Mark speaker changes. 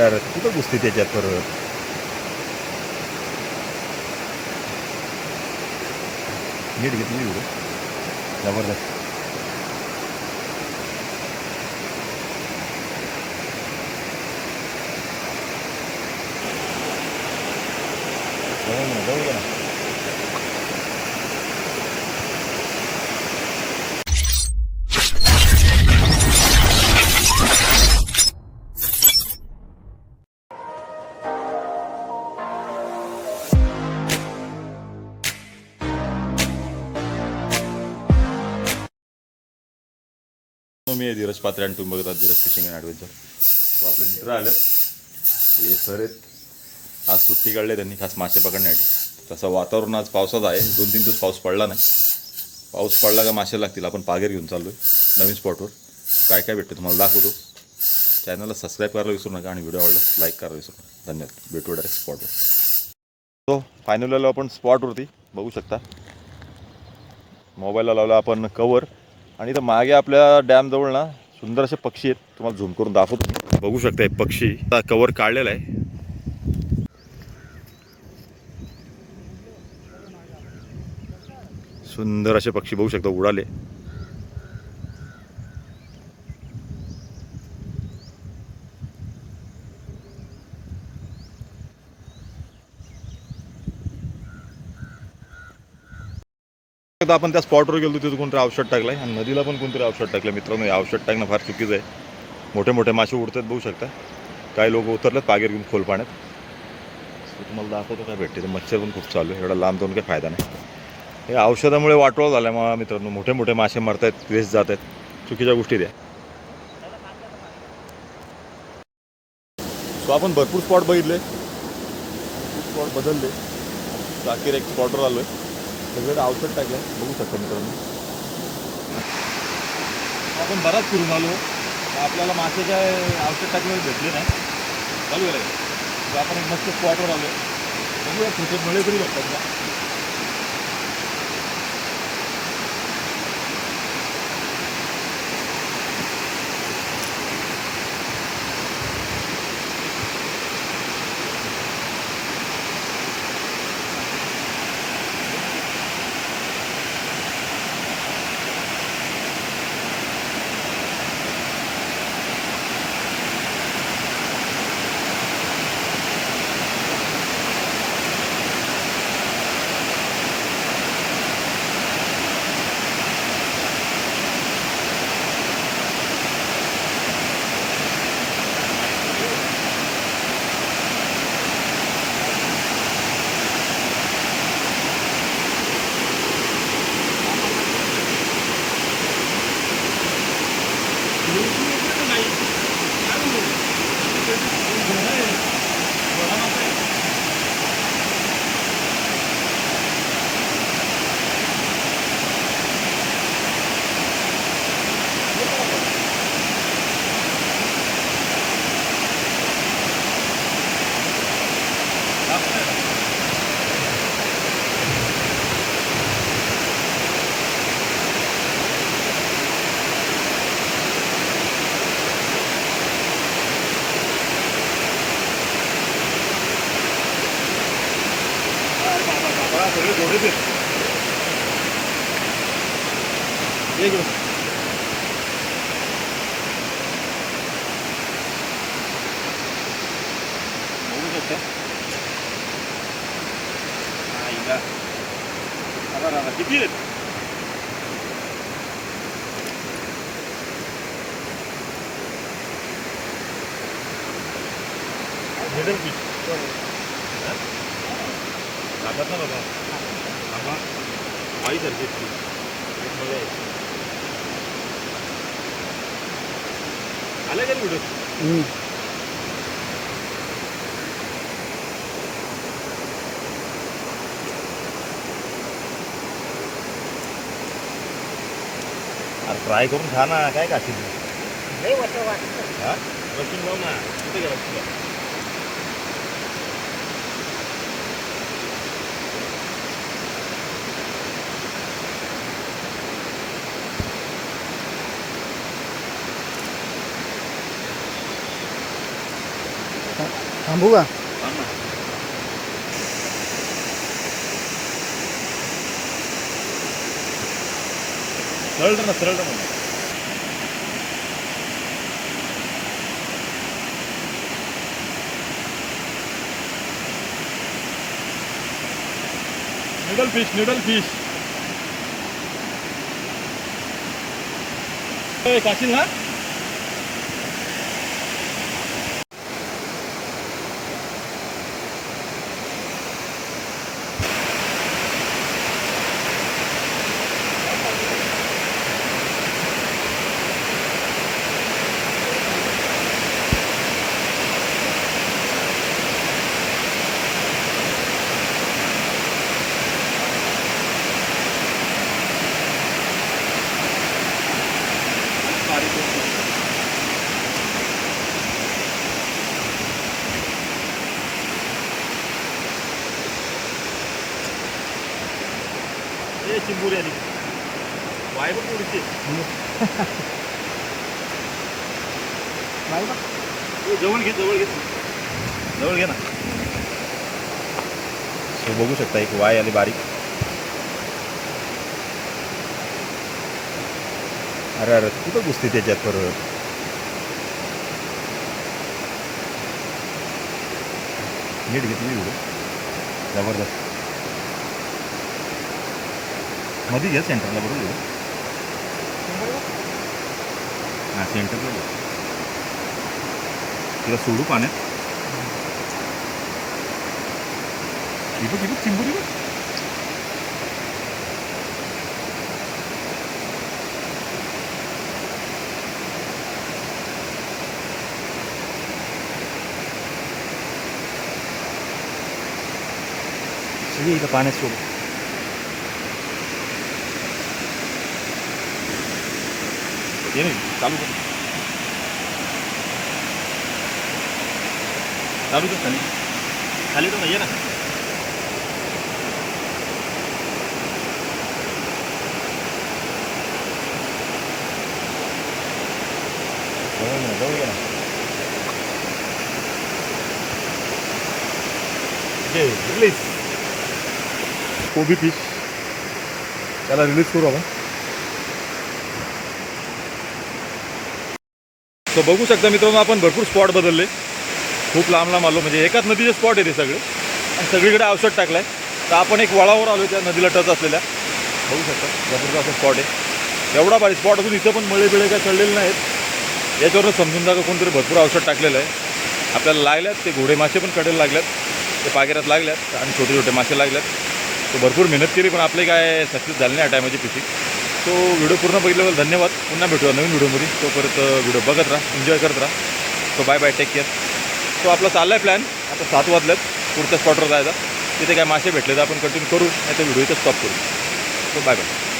Speaker 1: अरे कुठं घुसते त्याच्यात परत. नीट घेतली व्हिडिओ जबरदस्त. जवळ गेला. मी आहे धीरज पात्रे आणि तुम्ही बघतात धीरज फिशिंग अँड ॲडव्हेंचर. तो आपले मित्र आले, हे सर आहेत. आज सुट्टी काढली त्यांनी खास मासे पकडण्यासाठी. तसं वातावरण आज पावसाचं आहे, 2-3 दिवस पाऊस पडला नाही. पाऊस पडला का मासे लागतील. आपण पागेर घेऊन चाललो आहे नवीन स्पॉटवर. काय काय भेटतं तुम्हाला दाखवतो. चॅनलला सबस्क्राईब करायला विसरू नका आणि व्हिडिओ आवडल्यास लाईक करायला विसरू नका. धन्यवाद. भेटू डायरेक्ट स्पॉटवर. तो फायनल आलो आपण स्पॉटवरती, बघू शकता. मोबाईलला लावला आपण कवर आणि इथं मागे आपल्या डॅमजवळ ना सुंदर असे पक्षी आहेत. तुम्हाला झूम करून दाखवतो. बघू शकता एक पक्षी कवर काढलेला आहे. सुंदर असे पक्षी बघू शकता उडाले. आपण त्या स्पॉटवर गेलो तिथं कोणतरी औषध टाकलंय आणि नदीला पण कोणतरी औषध टाकलं. मित्रांनो, हे औषध टाकणं फार चुकीचं आहे. मोठे मोठे मासे उडतात बघू शकता. काही लोक उतरलेत पागेर घेऊन खोल पाण्यात. तुम्हाला दाखवतो काय भेटते. तर मच्छर पण खूप चालू आहे. एवढा लांब जाऊन काही फायदा नाही. हे औषधामुळे वाटोळा झाला आहे मग मित्रांनो. मोठे मोठे मासे मरत आहेत, वेस्ट जात आहेत. चुकीच्या गोष्टी द्या. सो आपण भरपूर स्पॉट बघितले, स्पॉट बदलले. अखेर एक स्पॉटवर आलो आहे. सगळं औषध टाकलं बघू शकता मित्रांनो. आपण बराच फिरून आलो, आपल्याला मासेच्या औषध टाकल्यावर भेटले नाही. चालू आहे तर आपण एक मस्त स्पॉटवर आलो आहे. बघूया छोटे मळे तरी भेटतात का. सगळे घोडेच आहेत. एक बघू शकता. किती आहेत. मिडल फिश लागत ना बाबा. आई सारखी आलं का व्हिडिओ. ट्राय करून खा ना. काय खाशील रसून लाव ना. कुठे गेला तुला.
Speaker 2: थांबू का?
Speaker 1: सरळ ना न्यूडल फिश काशील ना. चिंबुरी आली वाय पण थोडीशी जवळ घे ना. सो बघू शकता एक वाय आली बारीक. अरे अरे कुठं घुसते त्याच्यात परत. नीट घेतली व्हिडिओ जबरदस्त. मध्ये घ्या सेंटरला बरोबर. हां सेंटरला घ्या. तिला सोडू पाण्यात. चिंबुरी सगळी इथं पाण्यात सोडू. ये नाही चालू कर खाली तो नाही ना. जवळ गेला रिलीज कोबी फिश. त्याला रिलीज करू आपण. तो बघू शकता मित्रांनो आपण भरपूर स्पॉट बदलले. खूप लांब आलो म्हणजे एकाच नदीचे स्पॉट आहे ते सगळे आणि सगळीकडे औषध टाकलं आहे. तर आपण एक वळावर आलो त्या नदीला टच असलेल्या. बघू शकता जबरदस्त स्पॉट आहे. एवढा भारी स्पॉट असून इथं पण मळे बिळे काय चढलेले नाहीत. याच्यावरून समजून जा कोणतरी भरपूर औषध टाकलेलं आहे. आपल्याला लागल्यात ते घोडे मासे पण कडेला लागल्यात. ते पागेरात लागल्यात आणि छोटे छोटे मासे लागल्यात. तो भरपूर मेहनत केली पण आपले काय सक्सेस झाले नाही या टायमाची फिशिंग. तो व्हिडिओ पूर्ण बघितल्याबद्दल धन्यवाद. पुन्हा भेटूया नवीन व्हिडिओमध्ये. तोपर्यंत व्हिडिओ बघत राहा, एन्जॉय करत राहा. तो बाय बाय, टेक केअर. तो आपला चालला आहे प्लॅन. आता 7 वाजल्यात पुढच्या स्पॉटवर जायचा. तिथे काय मासे भेटले तर आपण कंटिन्यू करू, नाही तर व्हिडिओ इथं स्टॉप करू. तो बाय बाय.